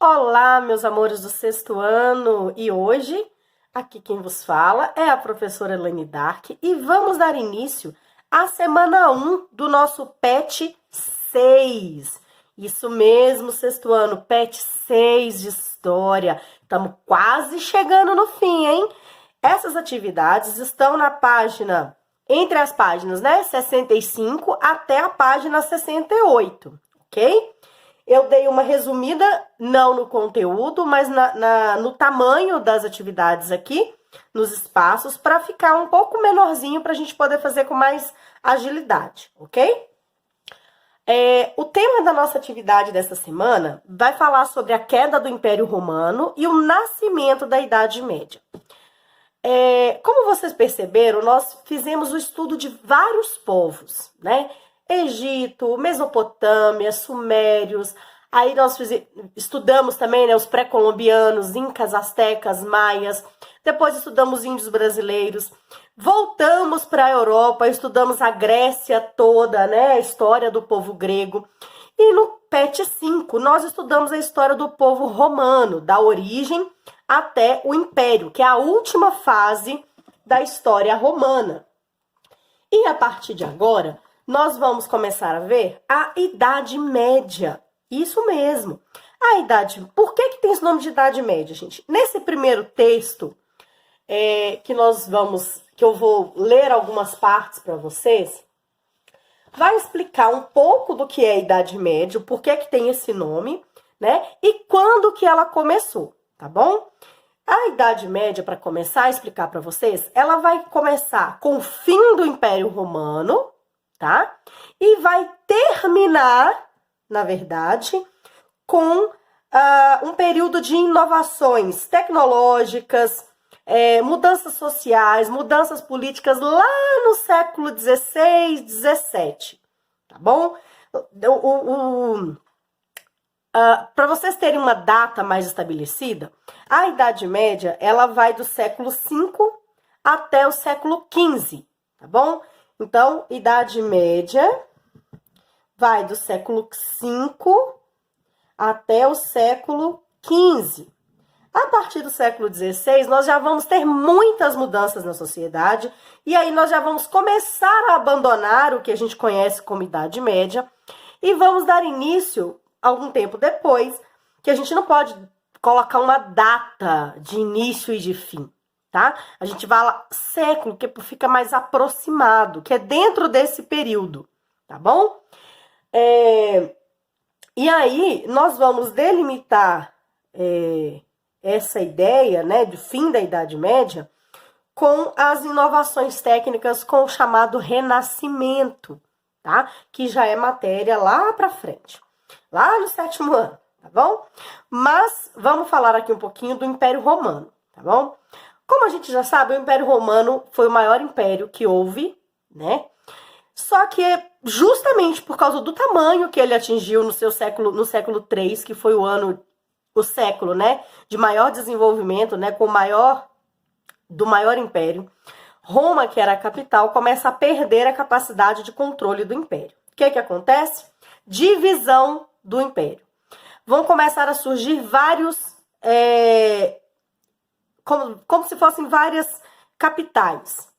Olá, meus amores do sexto ano! E hoje, aqui quem vos fala é a professora Elaine Dark e vamos dar início à semana 1 do nosso PET 6. Isso mesmo, sexto ano, PET 6 de História. Estamos quase chegando no fim, hein? Essas atividades estão na página, entre as páginas, 65 até a página 68, ok? Eu dei uma resumida, não no conteúdo, mas no tamanho das atividades aqui, nos espaços, para ficar um pouco menorzinho, para a gente poder fazer com mais agilidade, ok? O tema da nossa atividade dessa semana vai falar sobre a queda do Império Romano e o nascimento da Idade Média. Como vocês perceberam, nós fizemos o estudo de vários povos, Egito, Mesopotâmia, Sumérios, aí nós estudamos também os pré-colombianos, incas, astecas, maias, depois estudamos índios brasileiros, voltamos para a Europa, estudamos a Grécia toda, a história do povo grego, e no PET 5 nós estudamos a história do povo romano, da origem até o Império, que é a última fase da história romana. E a partir de agora, nós vamos começar a ver a Idade Média. Isso mesmo. Por que tem esse nome de Idade Média, gente? Nesse primeiro texto, que eu vou ler algumas partes para vocês, vai explicar um pouco do que é a Idade Média, o porquê que tem esse nome, e quando que ela começou, tá bom? A Idade Média, para começar a explicar para vocês, ela vai começar com o fim do Império Romano, tá? E vai terminar, na verdade, com um período de inovações tecnológicas, mudanças sociais, mudanças políticas lá no século XVI, XVII, tá bom? Para vocês terem uma data mais estabelecida, a Idade Média, ela vai do século V até o século XV, tá bom? Então, Idade Média vai do século V até o século XV. A partir do século XVI, nós já vamos ter muitas mudanças na sociedade, e aí nós já vamos começar a abandonar o que a gente conhece como Idade Média, e vamos dar início, algum tempo depois, que a gente não pode colocar uma data de início e de fim, tá? A gente vai lá, século, que fica mais aproximado, que é dentro desse período, tá bom? E aí, nós vamos delimitar essa ideia, do fim da Idade Média com as inovações técnicas, com o chamado Renascimento, tá? Que já é matéria lá pra frente, lá no sétimo ano, tá bom? Mas vamos falar aqui um pouquinho do Império Romano, tá bom? Como a gente já sabe, o Império Romano foi o maior império que houve, Só que justamente por causa do tamanho que ele atingiu no século III, que foi o século, de maior desenvolvimento, do maior império, Roma, que era a capital, começa a perder a capacidade de controle do império. O que acontece? Divisão do império. Vão começar a surgir vários, como se fossem várias capitais,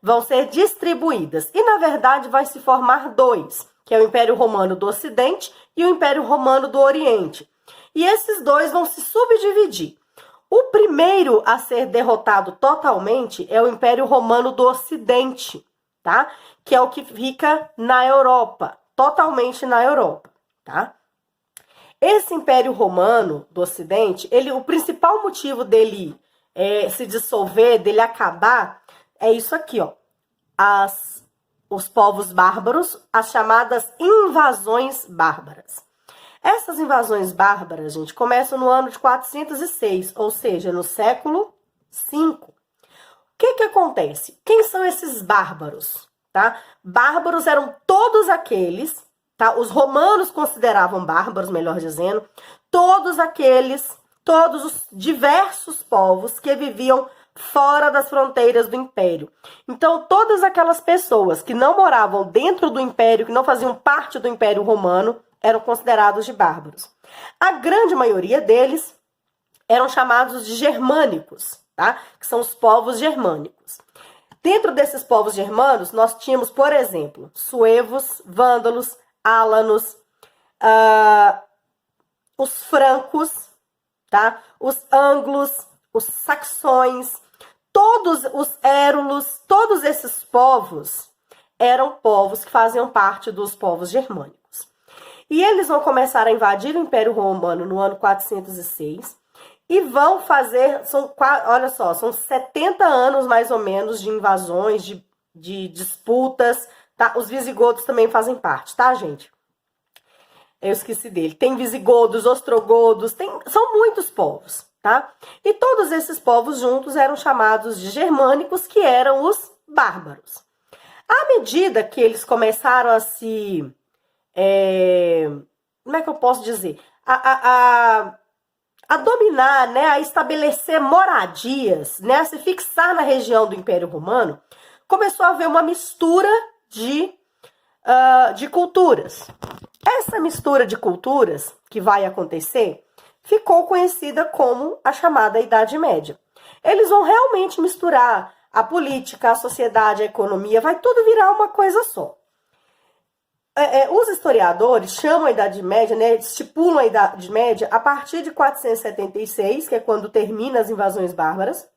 Vão ser distribuídas. E, na verdade, vai se formar dois, que é o Império Romano do Ocidente e o Império Romano do Oriente. E esses dois vão se subdividir. O primeiro a ser derrotado totalmente é o Império Romano do Ocidente, tá? Que é o que fica na Europa, totalmente na Europa, tá? Esse Império Romano do Ocidente, o principal motivo dele se dissolver, dele acabar, é isso aqui, ó. Os povos bárbaros, as chamadas invasões bárbaras. Essas invasões bárbaras, gente, começam no ano de 406, ou seja, no século V. O que acontece? Quem são esses bárbaros? Tá? Bárbaros eram todos aqueles, tá? Os romanos consideravam bárbaros, melhor dizendo, todos os diversos povos que viviam fora das fronteiras do império. Então, todas aquelas pessoas que não moravam dentro do império, que não faziam parte do Império Romano, eram considerados de bárbaros. A grande maioria deles eram chamados de germânicos, tá? Que são os povos germânicos. Dentro desses povos germanos, nós tínhamos, por exemplo, suevos, vândalos, álanos, os francos, tá? Os ângulos, os saxões, todos os érulos, todos esses povos eram povos que faziam parte dos povos germânicos. E eles vão começar a invadir o Império Romano no ano 406 e vão fazer, olha só, são 70 anos mais ou menos de invasões, de disputas, tá? Os visigodos também fazem parte, tá, gente? Eu esqueci dele. Tem visigodos, ostrogodos, são muitos povos, tá? E todos esses povos juntos eram chamados de germânicos, que eram os bárbaros. À medida que eles começaram a se... como é que eu posso dizer? A dominar, né? A estabelecer moradias, né? A se fixar na região do Império Romano, começou a haver uma mistura de culturas. Essa mistura de culturas que vai acontecer ficou conhecida como a chamada Idade Média. Eles vão realmente misturar a política, a sociedade, a economia, vai tudo virar uma coisa só. Os historiadores chamam a Idade Média, né, estipulam a Idade Média a partir de 476, que é quando termina as invasões bárbaras,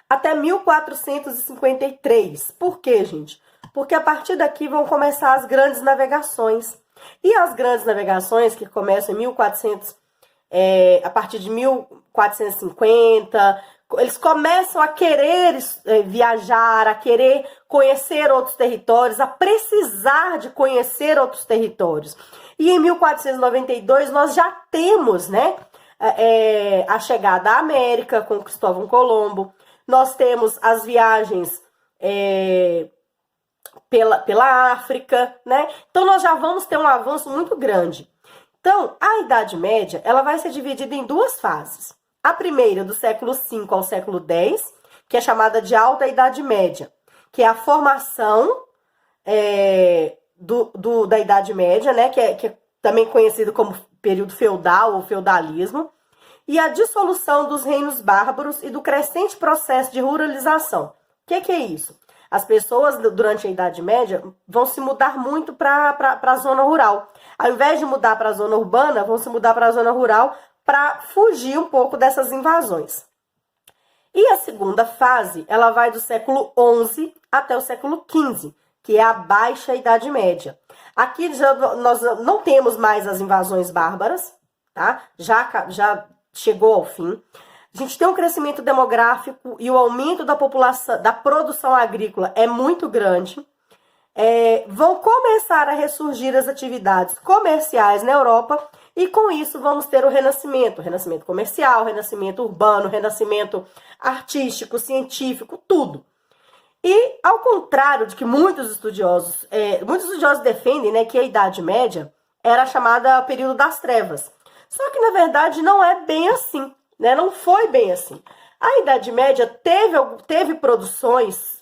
até 1453. Por quê, gente? Porque a partir daqui vão começar as grandes navegações. E as grandes navegações, que começam em a partir de 1450, eles começam a querer viajar, a querer conhecer outros territórios, a precisar de conhecer outros territórios. E em 1492 nós já temos, né, a chegada à América com Cristóvão Colombo, nós temos as viagens pela África, né? Então nós já vamos ter um avanço muito grande. Então, a Idade Média, ela vai ser dividida em duas fases. A primeira, do século V ao século X, que é chamada de Alta Idade Média, que é a formação da Idade Média, né? Que é também conhecido como período feudal ou feudalismo, e a dissolução dos reinos bárbaros e do crescente processo de ruralização. O que é isso? As pessoas, durante a Idade Média, vão se mudar muito para a zona rural. Ao invés de mudar para a zona urbana, vão se mudar para a zona rural para fugir um pouco dessas invasões. E a segunda fase, ela vai do século XI até o século XV, que é a Baixa Idade Média. Aqui nós não temos mais as invasões bárbaras, tá? Já chegou ao fim. A gente tem um crescimento demográfico e o aumento da população, da produção agrícola é muito grande. Vão começar a ressurgir as atividades comerciais na Europa e com isso vamos ter o renascimento comercial, renascimento urbano, renascimento artístico, científico, tudo. E ao contrário de que muitos estudiosos defendem, né, que a Idade Média era chamada período das trevas. Só que na verdade não é bem assim. Né? Não foi bem assim. A Idade Média teve produções,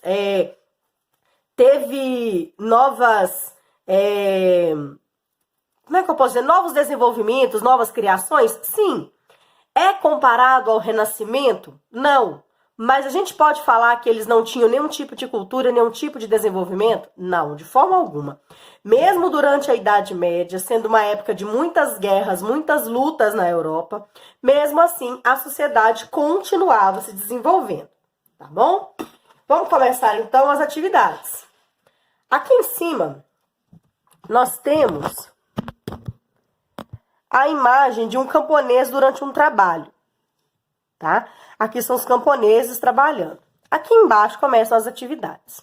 teve novas, como é que eu posso dizer? Novos desenvolvimentos, novas criações? Sim. É comparado ao Renascimento? Não. Mas a gente pode falar que eles não tinham nenhum tipo de cultura, nenhum tipo de desenvolvimento? Não, de forma alguma. Mesmo durante a Idade Média, sendo uma época de muitas guerras, muitas lutas na Europa, mesmo assim a sociedade continuava se desenvolvendo, tá bom? Vamos começar então as atividades. Aqui em cima, nós temos a imagem de um camponês durante um trabalho, tá? Aqui são os camponeses trabalhando. Aqui embaixo começam as atividades.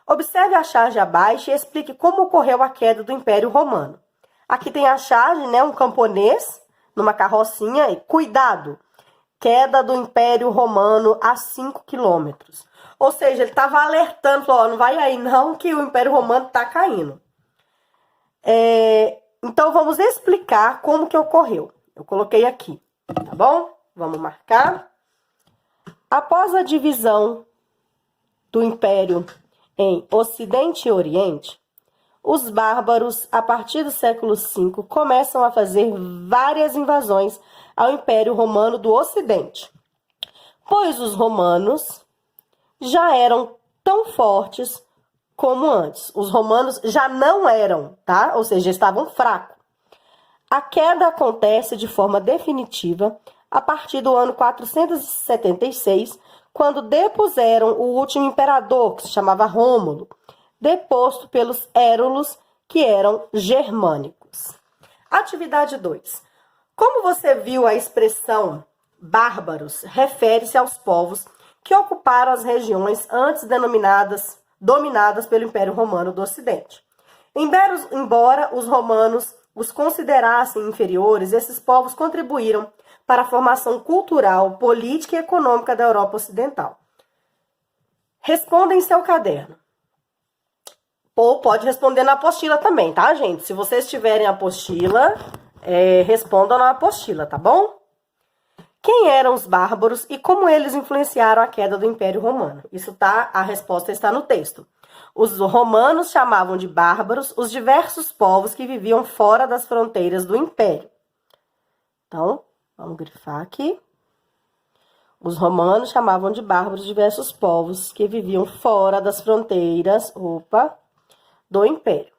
Observe a charge abaixo e explique como ocorreu a queda do Império Romano. Aqui tem a charge, né, um camponês numa carrocinha. E cuidado, queda do Império Romano a 5 quilômetros. Ou seja, ele estava alertando, falou, não vai aí não que o Império Romano está caindo. Então vamos explicar como que ocorreu. Eu coloquei aqui, tá bom? Vamos marcar. Após a divisão do Império em Ocidente e Oriente, os bárbaros, a partir do século V, começam a fazer várias invasões ao Império Romano do Ocidente, pois os romanos já eram tão fortes como antes. Os romanos já não eram, tá? Ou seja, estavam fracos. A queda acontece de forma definitiva a partir do ano 476, quando depuseram o último imperador, que se chamava Rômulo, deposto pelos Hérulos, que eram germânicos. Atividade 2. Como você viu, a expressão bárbaros refere-se aos povos que ocuparam as regiões antes dominadas pelo Império Romano do Ocidente. Embora os romanos os considerassem inferiores, esses povos contribuíram para a formação cultural, política e econômica da Europa Ocidental. Responda em seu caderno. Ou pode responder na apostila também, tá, gente? Se vocês tiverem apostila, respondam na apostila, tá bom? Quem eram os bárbaros e como eles influenciaram a queda do Império Romano? A resposta está no texto. Os romanos chamavam de bárbaros os diversos povos que viviam fora das fronteiras do Império. Então, vamos grifar aqui. Os romanos chamavam de bárbaros diversos povos que viviam fora das fronteiras, do Império.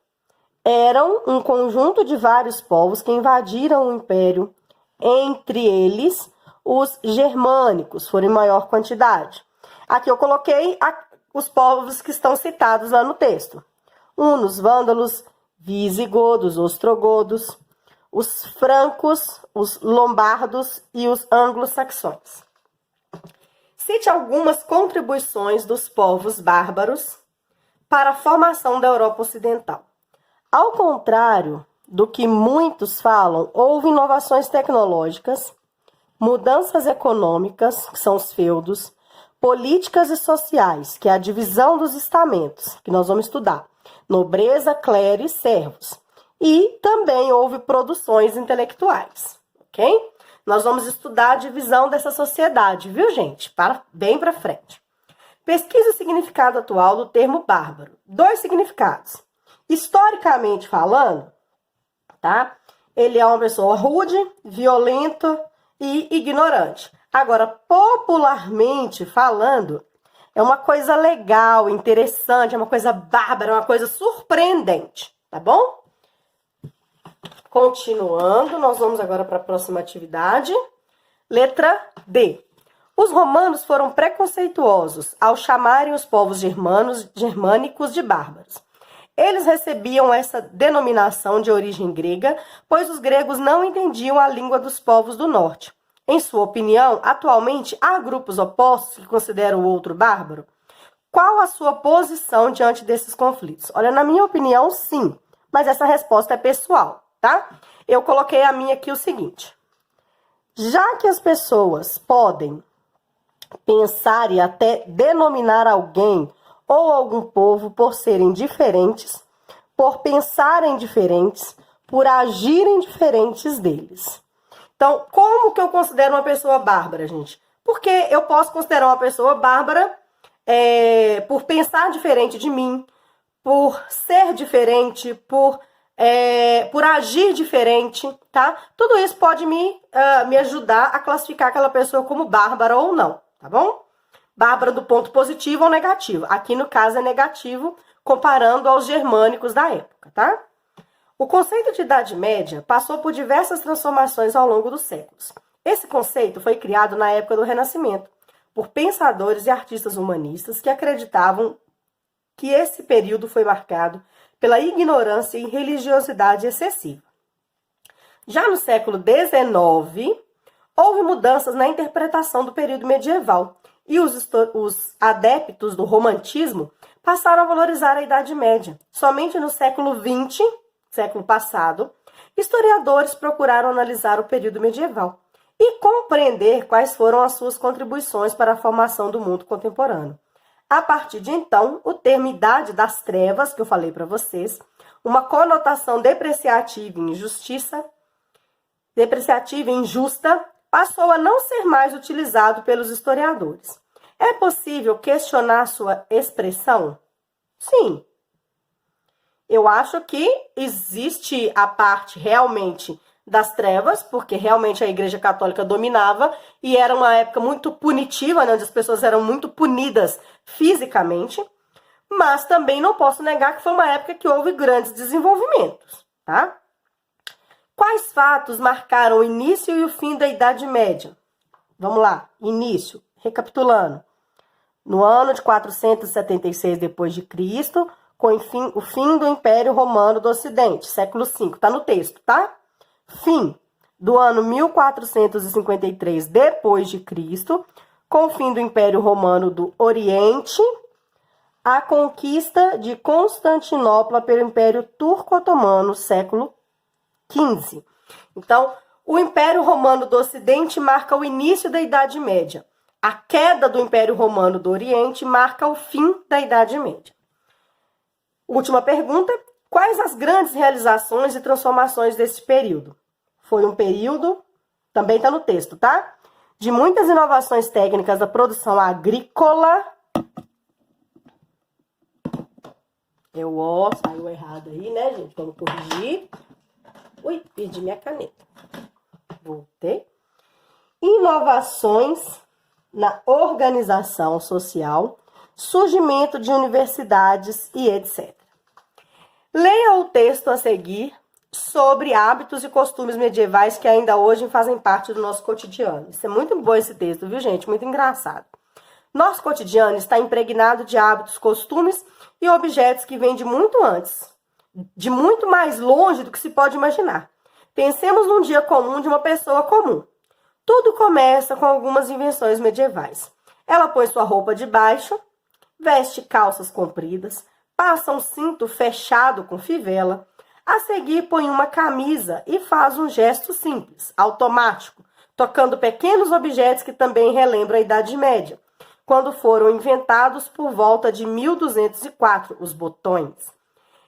Eram um conjunto de vários povos que invadiram o Império, entre eles os germânicos, foram em maior quantidade. Aqui eu coloquei os povos que estão citados lá no texto. Hunos, vândalos, visigodos, ostrogodos, os francos, os lombardos e os anglo-saxões. Cite algumas contribuições dos povos bárbaros para a formação da Europa Ocidental. Ao contrário do que muitos falam, houve inovações tecnológicas, mudanças econômicas, que são os feudos, políticas e sociais, que é a divisão dos estamentos, que nós vamos estudar, nobreza, clero e servos. E também houve produções intelectuais, ok? Nós vamos estudar a divisão dessa sociedade, viu, gente? Bem para frente. Pesquisa o significado atual do termo bárbaro. 2 significados. Historicamente falando, tá? Ele é uma pessoa rude, violenta e ignorante. Agora, popularmente falando, é uma coisa legal, interessante, é uma coisa bárbara, é uma coisa surpreendente, tá bom? Continuando, nós vamos agora para a próxima atividade. Letra D. Os romanos foram preconceituosos ao chamarem os povos germânicos de bárbaros. Eles recebiam essa denominação de origem grega, pois os gregos não entendiam a língua dos povos do norte. Em sua opinião, atualmente há grupos opostos que consideram o outro bárbaro? Qual a sua posição diante desses conflitos? Olha, na minha opinião, sim, mas essa resposta é pessoal, tá? Eu coloquei a minha aqui o seguinte. Já que as pessoas podem pensar e até denominar alguém ou algum povo por serem diferentes, por pensarem diferentes, por agirem diferentes deles. Então, como que eu considero uma pessoa bárbara, gente? Porque eu posso considerar uma pessoa bárbara por pensar diferente de mim, por ser diferente, por agir diferente, tá? Tudo isso pode me ajudar a classificar aquela pessoa como bárbara ou não, tá bom? Bárbara do ponto positivo ou negativo. Aqui, no caso, é negativo, comparando aos germânicos da época, tá? O conceito de Idade Média passou por diversas transformações ao longo dos séculos. Esse conceito foi criado na época do Renascimento, por pensadores e artistas humanistas que acreditavam que esse período foi marcado pela ignorância e religiosidade excessiva. Já no século XIX, houve mudanças na interpretação do período medieval e os adeptos do romantismo passaram a valorizar a Idade Média. Somente no século XX, século passado, historiadores procuraram analisar o período medieval e compreender quais foram as suas contribuições para a formação do mundo contemporâneo. A partir de então, o termo Idade das Trevas, que eu falei para vocês, uma conotação depreciativa e injusta, passou a não ser mais utilizado pelos historiadores. É possível questionar sua expressão? Sim. Eu acho que existe a parte realmente das trevas, porque realmente a Igreja Católica dominava e era uma época muito punitiva, né, onde as pessoas eram muito punidas fisicamente, mas também não posso negar que foi uma época que houve grandes desenvolvimentos, tá? Quais fatos marcaram o início e o fim da Idade Média? Vamos lá, início, recapitulando. No ano de 476 d.C., com o fim do Império Romano do Ocidente, século V, tá no texto, tá? Fim do ano 1453 d.C., com o fim do Império Romano do Oriente, a conquista de Constantinopla pelo Império Turco-Otomano, século XV. Então, o Império Romano do Ocidente marca o início da Idade Média. A queda do Império Romano do Oriente marca o fim da Idade Média. Última pergunta: quais as grandes realizações e transformações desse período? Foi um período, também está no texto, tá? De muitas inovações técnicas da produção agrícola. Saiu errado aí, né, gente? Vamos corrigir. Ui, perdi minha caneta. Voltei. Inovações na organização social, surgimento de universidades e etc. Leia o texto a seguir sobre hábitos e costumes medievais que ainda hoje fazem parte do nosso cotidiano. Isso é muito bom esse texto, viu, gente? Muito engraçado. Nosso cotidiano está impregnado de hábitos, costumes e objetos que vêm de muito antes, de muito mais longe do que se pode imaginar. Pensemos num dia comum de uma pessoa comum. Tudo começa com algumas invenções medievais. Ela põe sua roupa de baixo, veste calças compridas, passa um cinto fechado com fivela, a seguir põe uma camisa e faz um gesto simples, automático, tocando pequenos objetos que também relembram a Idade Média, quando foram inventados por volta de 1204, os botões.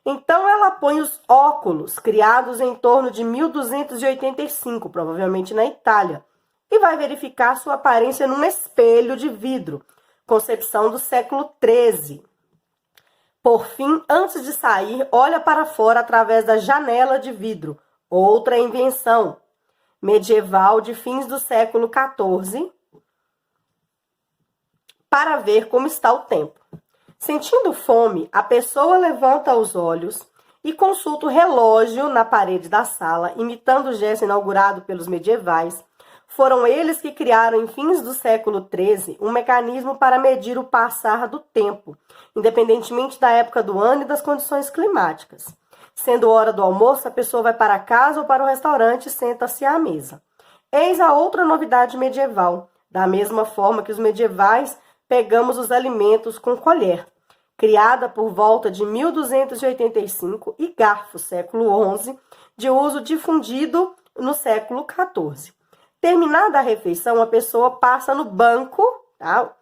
Então ela põe os óculos, criados em torno de 1285, provavelmente na Itália, e vai verificar sua aparência num espelho de vidro, concepção do século XIII. Por fim, antes de sair, olha para fora através da janela de vidro, outra invenção medieval de fins do século XIV, para ver como está o tempo. Sentindo fome, a pessoa levanta os olhos e consulta o relógio na parede da sala, imitando o gesto inaugurado pelos medievais. Foram eles que criaram, em fins do século XIII, um mecanismo para medir o passar do tempo, independentemente da época do ano e das condições climáticas. Sendo hora do almoço, a pessoa vai para casa ou para o restaurante e senta-se à mesa. Eis a outra novidade medieval. Da mesma forma que os medievais, pegamos os alimentos com colher, criada por volta de 1285, e garfo, século XI, de uso difundido no século XIV. Terminada a refeição, a pessoa passa no banco, tá?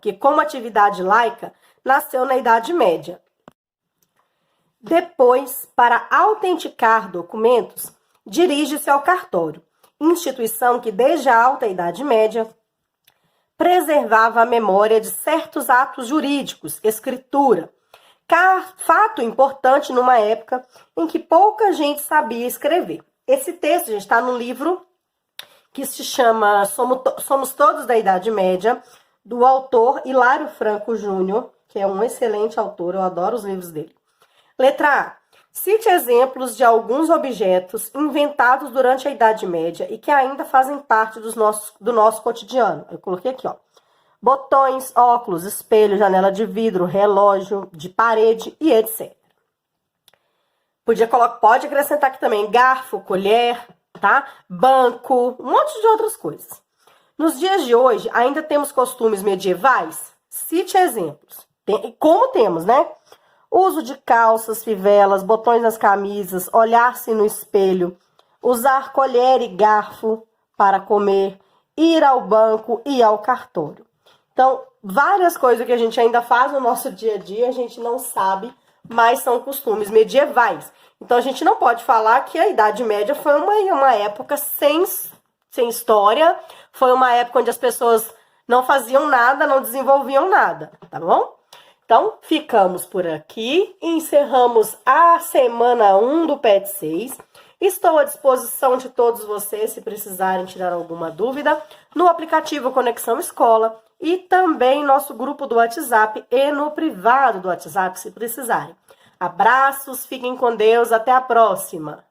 Que como atividade laica, nasceu na Idade Média. Depois, para autenticar documentos, dirige-se ao cartório, instituição que desde a Alta Idade Média preservava a memória de certos atos jurídicos, escritura, fato importante numa época em que pouca gente sabia escrever. Esse texto, gente, está no livro que se chama Somos Todos da Idade Média, do autor Hilário Franco Júnior, que é um excelente autor, eu adoro os livros dele. Letra A. Cite exemplos de alguns objetos inventados durante a Idade Média e que ainda fazem parte do nosso cotidiano. Eu coloquei aqui, ó. Botões, óculos, espelho, janela de vidro, relógio de parede e etc. Pode acrescentar aqui também garfo, colher, tá? Banco, um monte de outras coisas. Nos dias de hoje, ainda temos costumes medievais? Cite exemplos. Como temos, né? Uso de calças, fivelas, botões nas camisas, olhar-se no espelho, usar colher e garfo para comer, ir ao banco e ao cartório. Então, várias coisas que a gente ainda faz no nosso dia a dia, a gente não sabe, mas são costumes medievais. Então, a gente não pode falar que a Idade Média foi uma época sem história, foi uma época onde as pessoas não faziam nada, não desenvolviam nada, tá bom? Então, ficamos por aqui, encerramos a semana 1 do PET 6. Estou à disposição de todos vocês se precisarem tirar alguma dúvida no aplicativo Conexão Escola e também nosso grupo do WhatsApp e no privado do WhatsApp se precisarem. Abraços, fiquem com Deus, até a próxima!